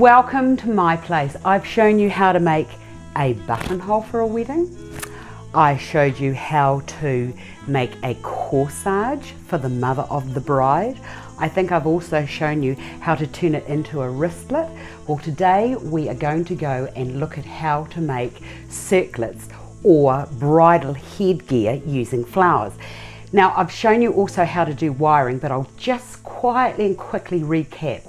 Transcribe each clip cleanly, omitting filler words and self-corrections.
Welcome to my place. I've shown you how to make a buttonhole for a wedding. I showed you how to make a corsage for the mother of the bride. I think I've also shown you how to turn it into a wristlet. Well, today we are going to go and look at how to make circlets or bridal headgear using flowers. Now, I've shown you also how to do wiring, but I'll just quietly and quickly recap.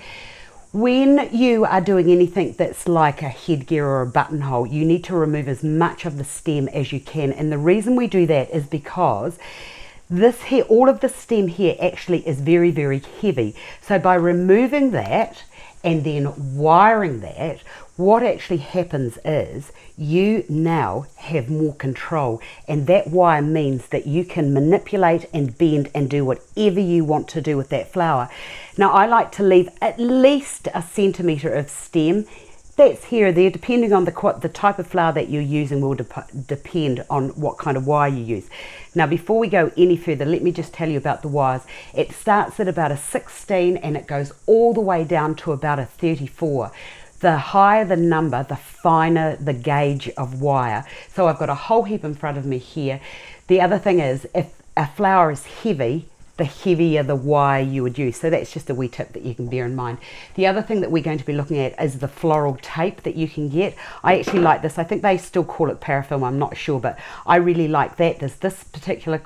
When you are doing anything that's like a headgear or a buttonhole, you need to remove as much of the stem as you can. And the reason we do that is because this here, all of the stem here actually is very, very heavy. So by removing that and then wiring that, what actually happens is you now have more control, and that wire means that you can manipulate and bend and do whatever you want to do with that flower. Now, I like to leave at least a centimetre of stem. That's here or there, depending on the type of flower that you're using will depend on what kind of wire you use. Now, before we go any further, let me just tell you about the wires. It starts at about a 16 and it goes all the way down to about a 34. The higher the number, the finer the gauge of wire. So I've got a whole heap in front of me here. The other thing is, if a flower is heavy, the heavier the wire you would use. So that's just a wee tip that you can bear in mind. The other thing that we're going to be looking at is the floral tape that you can get. I actually like this. I think they still call it parafilm, I'm not sure, but I really like that. There's this particular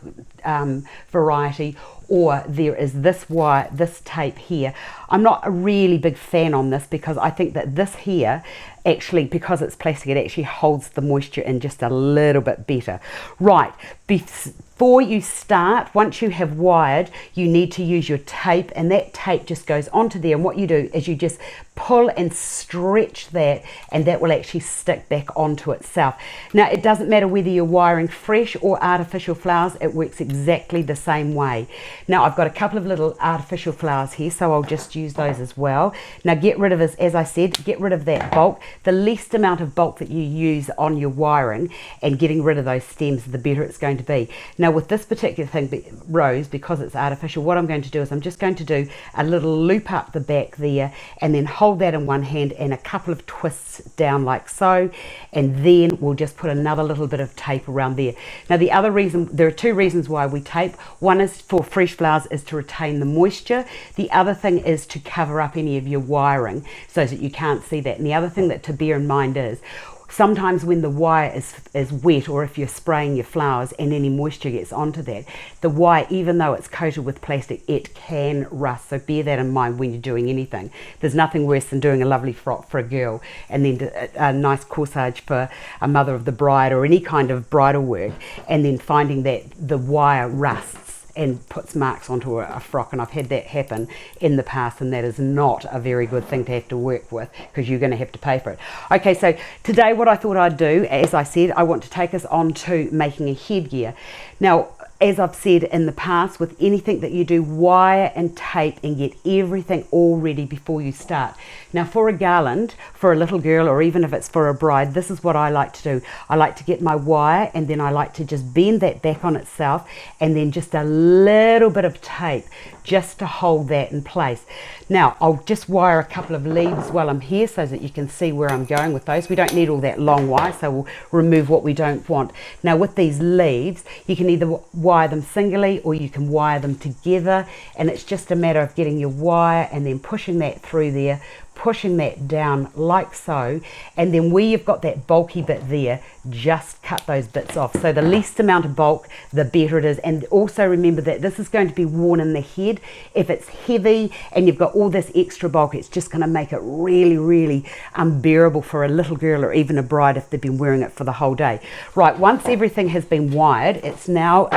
variety, or there is this wire, this tape here. I'm not a really big fan on this because I think that this here actually, because it's plastic, it actually holds the moisture in just a little bit better. Right, before you start, once you have wired, you need to use your tape, and that tape just goes onto there, and what you do is you just pull and stretch that, and that will actually stick back onto itself. Now, it doesn't matter whether you're wiring fresh or artificial flowers, it works exactly the same way. Now, I've got a couple of little artificial flowers here, so I'll just use those as well. Now, get rid of, as I said, get rid of that bulk. The least amount of bulk that you use on your wiring and getting rid of those stems, the better it's going to be. Now, with this particular thing, rose, because it's artificial, what I'm going to do is I'm just going to do a little loop up the back there and then hold that in one hand and a couple of twists down like so, and then we'll just put another little bit of tape around there. Now, the other reason, there are two reasons why we tape. One is for fresh flowers, is to retain the moisture. The other thing is to cover up any of your wiring so that you can't see that. And the other thing that to bear in mind is sometimes when the wire is wet, or if you're spraying your flowers and any moisture gets onto that, the wire, even though it's coated with plastic, it can rust. So bear that in mind when you're doing anything. There's nothing worse than doing a lovely frock for a girl and then a nice corsage for a mother of the bride or any kind of bridal work, and then finding that the wire rusts and puts marks onto a frock. And I've had that happen in the past, and that is not a very good thing to have to work with, because you're going to have to pay for it. Okay, so today what I thought I'd do, as I said, I want to take us on to making a headgear. Now, as I've said in the past, with anything that you do, wire and tape and get everything all ready before you start. Now, for a garland, for a little girl, or even if it's for a bride, this is what I like to do. I like to get my wire, and then I like to just bend that back on itself, and then just a little bit of tape just to hold that in place. Now, I'll just wire a couple of leaves while I'm here so that you can see where I'm going with those. We don't need all that long wire, so we'll remove what we don't want. Now, with these leaves, you can either wire them singly or you can wire them together, and it's just a matter of getting your wire and then pushing that through there, pushing that down like so, and then where you've got that bulky bit there, just cut those bits off. So the least amount of bulk, the better it is. And also remember that this is going to be worn in the head. If it's heavy and you've got all this extra bulk, it's just going to make it really, really unbearable for a little girl or even a bride if they've been wearing it for the whole day. Right, once everything has been wired, it's now,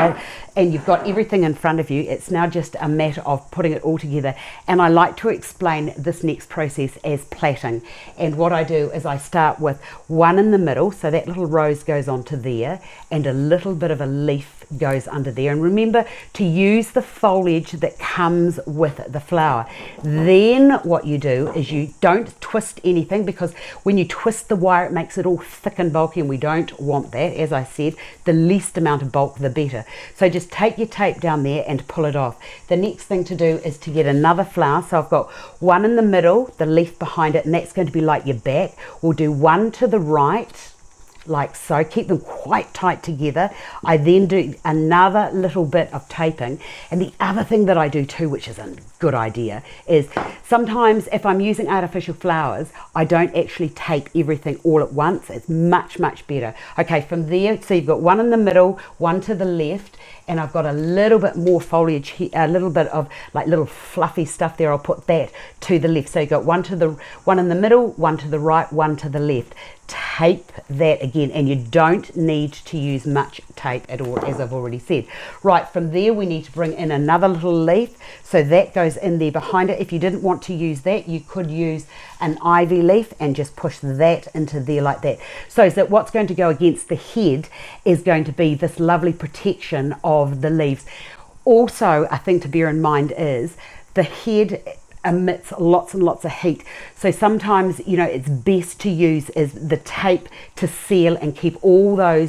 and you've got everything in front of you, it's now just a matter of putting it all together. And I like to explain this next process as plaiting. And what I do is I start with one in the middle, so that little rose goes onto there, and a little bit of a leaf goes under there. And remember to use the foliage that comes with the flower. Then what you do is you don't twist anything, because when you twist the wire it makes it all thick and bulky, and we don't want that. As I said, the least amount of bulk the better. So just take your tape down there and pull it off. The next thing to do is to get another flower. So I've got one in the middle, the leaf behind it, and that's going to be like your back. We'll do one to the right, like so. Keep them quite tight together. I then do another little bit of taping. And the other thing that I do too, which is a good idea, is sometimes if I'm using artificial flowers, I don't actually tape everything all at once. It's much better. Okay, from there, so you've got one in the middle, one to the left, and I've got a little bit more foliage here, a little bit of like little fluffy stuff there. I'll put that to the left. So you've got one in the middle, one to the right, one to the left. Tape that again, and you don't need to use much tape at all, as I've already said. Right, from there we need to bring in another little leaf, so that goes in there behind it. If you didn't want to use that, you could use an ivy leaf and just push that into there like that. So that what's going to go against the head is going to be this lovely protection of the leaves. Also, a thing to bear in mind is the head emits lots and lots of heat, so sometimes, you know, it's best to use is the tape to seal and keep all the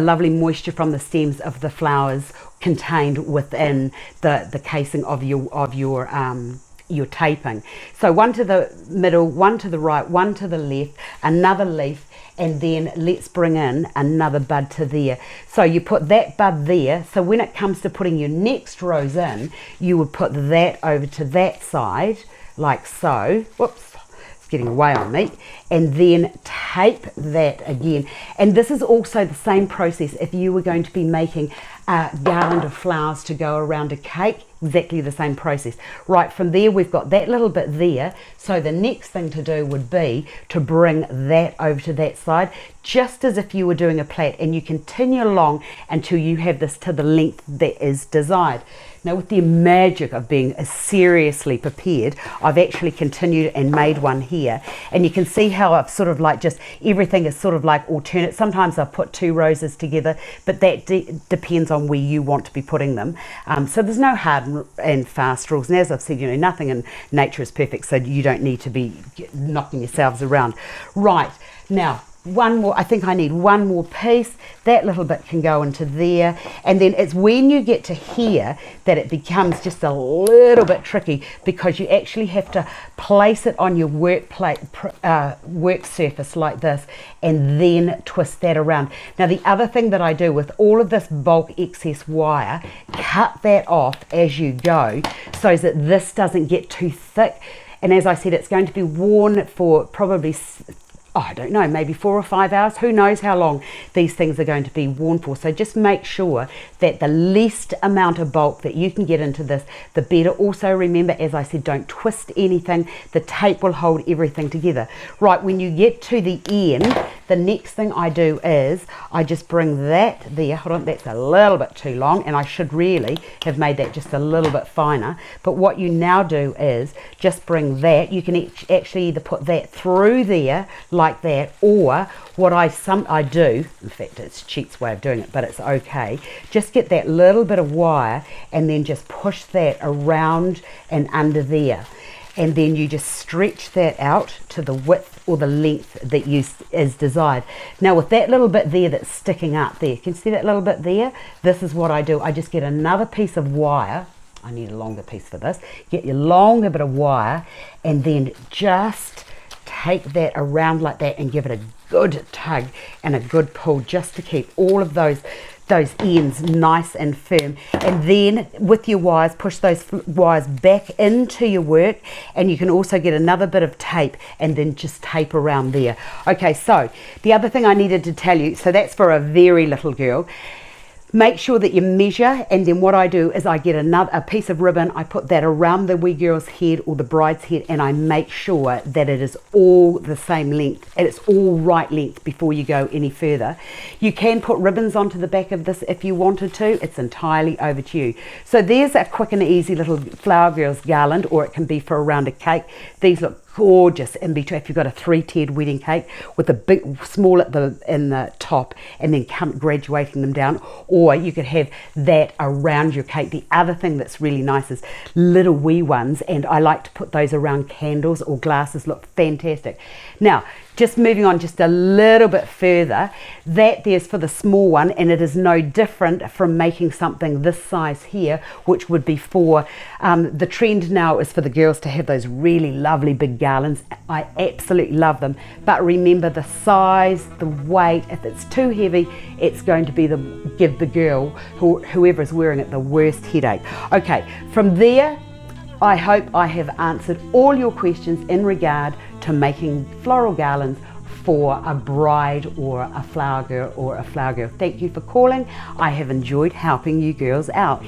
lovely moisture from the stems of the flowers contained within the casing of your taping. So one to the middle, one to the right, one to the left, another leaf, and then let's bring in another bud to there. So you put that bud there, so when it comes to putting your next rows in, you would put that over to that side like so. Whoops, it's getting away on me. And then tape that again. And this is also the same process if you were going to be making a garland of flowers to go around a cake. Exactly the same process. Right, from there we've got that little bit there, so the next thing to do would be to bring that over to that side, just as if you were doing a plait, and you continue along until you have this to the length that is desired. Now, with the magic of being seriously prepared, I've actually continued and made one here, and you can see how I've sort of like just everything is sort of like alternate. Sometimes I've put two roses together, but that depends on where you want to be putting them. So there's no hard and fast rules, and as I've said, you know, nothing in nature is perfect, so you don't need to be knocking yourselves around. Right, now one more, I think I need one more piece. That little bit can go into there, and then it's when you get to here that it becomes just a little bit tricky, because you actually have to place it on your work surface like this, and then twist that around. Now, the other thing that I do with all of this bulk excess wire, cut that off as you go so that this doesn't get too thick. And as I said, it's going to be worn for probably, I don't know, maybe 4 or 5 hours. Who knows how long these things are going to be worn for. So just make sure that the least amount of bulk that you can get into this, the better. Also remember, as I said, don't twist anything. The tape will hold everything together. Right, when you get to the end, the next thing I do is I just bring that there. Hold on, that's a little bit too long, and I should really have made that just a little bit finer. But what you now do is just bring that. You can actually either put that through there like that, or what I do, in fact it's a cheat's way of doing it, but it's okay, just get that little bit of wire and then just push that around and under there, and then you just stretch that out to the width or the length that is desired. Now, with that little bit there that's sticking up there, can you see that little bit there? This is what I do. I just get another piece of wire. I need a longer piece for this. Get your longer bit of wire, and then just take that around like that and give it a good tug and a good pull, just to keep all of those ends nice and firm. And then with your wires, push those wires back into your work, and you can also get another bit of tape and then just tape around there. Okay, so the other thing I needed to tell you, so that's for a very little girl. Make sure that you measure, and then what I do is I get a piece of ribbon, I put that around the wee girl's head or the bride's head, and I make sure that it is all the same length and it's all right length before you go any further. You can put ribbons onto the back of this if you wanted to. It's entirely over to you. So there's a quick and easy little flower girl's garland, or it can be for around a cake. These look gorgeous in between. If you've got a 3-tiered wedding cake with a big, small at in the top, and then graduating them down, or you could have that around your cake. The other thing that's really nice is little wee ones, and I like to put those around candles or glasses. Look fantastic. Now, just moving on just a little bit further, that there's for the small one, and it is no different from making something this size here, which would be for the trend now is for the girls to have those really lovely big garlands. I absolutely love them, but remember the size, the weight. If it's too heavy, it's going to be give the girl, whoever is wearing it, the worst headache. Okay, from there, I hope I have answered all your questions in regard to making floral garlands for a bride or a flower girl. Thank you for calling. I have enjoyed helping you girls out.